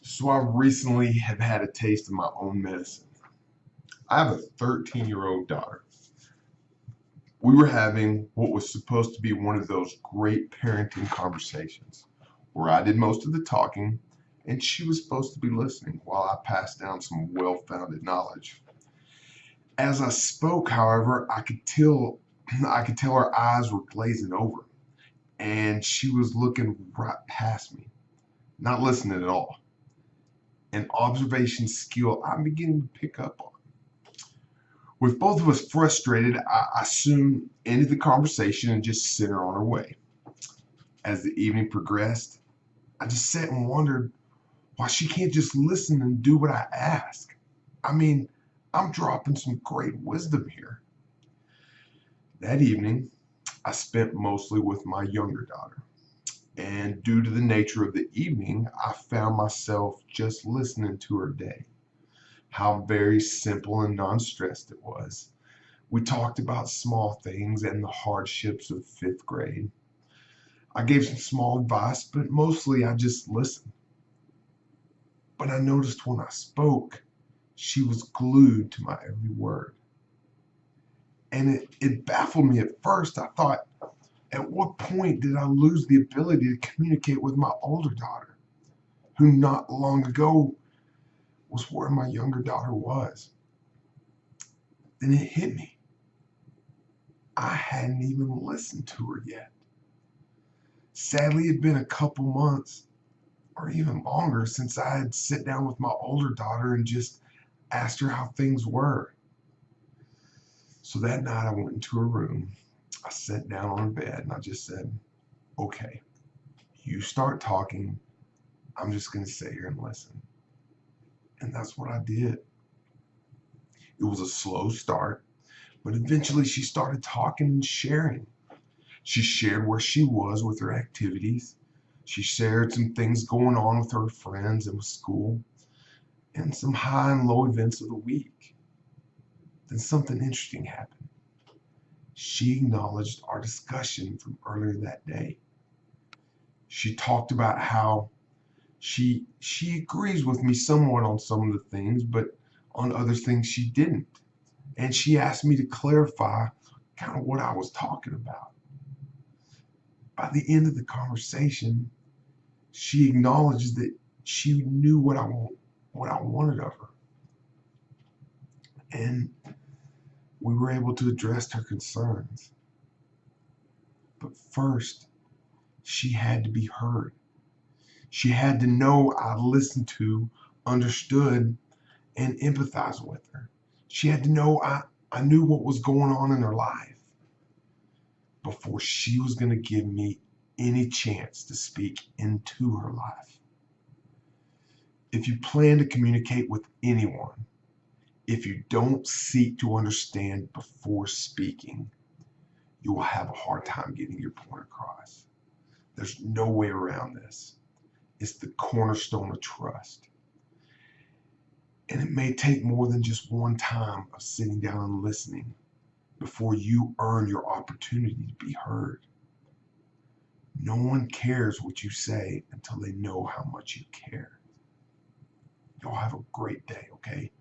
So I recently have had a taste of my own medicine. I have a 13-year-old daughter. We were having what was supposed to be one of those great parenting conversations where I did most of the talking and she was supposed to be listening while I passed down some well-founded knowledge. As I spoke, however, I could tell her eyes were glazing over and she was looking right past me, not listening at all. An observation skill I'm beginning to pick up on. With both of us frustrated, I soon ended the conversation and just sent her on her way. As the evening progressed, I just sat and wondered why she can't just listen and do what I ask. I mean, I'm dropping some great wisdom here. That evening, I spent mostly with my younger daughter. And due to the nature of the evening, I found myself just listening to her day. How very simple and non stressed it was. We talked about small things and the hardships of fifth grade. I gave some small advice, but mostly I just listened. But I noticed when I spoke, she was glued to my every word. And it baffled me at first. I thought, at what point did I lose the ability to communicate with my older daughter, who not long ago was where my younger daughter was? Then it hit me. I hadn't even listened to her yet. Sadly, it had been a couple months or even longer since I had sit down with my older daughter and just asked her how things were. So that night I went into her room. I sat down on her bed and I just said, okay, you start talking. I'm just going to sit here and listen. And that's what I did. It was a slow start, but eventually she started talking and sharing. She shared where she was with her activities. She shared some things going on with her friends and with school, and some high and low events of the week. Then something interesting happened. She acknowledged our discussion from earlier that day. She talked about how she agrees with me somewhat on some of the things, but on other things she didn't. And she asked me to clarify kind of what I was talking about. By the end of the conversation, she acknowledged that she knew what I wanted of her. And we were able to address her concerns. But first, she had to be heard. She had to know I listened to, understood, and empathized with her. She had to know I knew what was going on in her life before she was going to give me any chance to speak into her life. If you plan to communicate with anyone, if you don't seek to understand before speaking, you will have a hard time getting your point across. There's no way around this. It's the cornerstone of trust. And it may take more than just one time of sitting down and listening before you earn your opportunity to be heard. No one cares what you say until they know how much you care. Y'all have a great day, okay?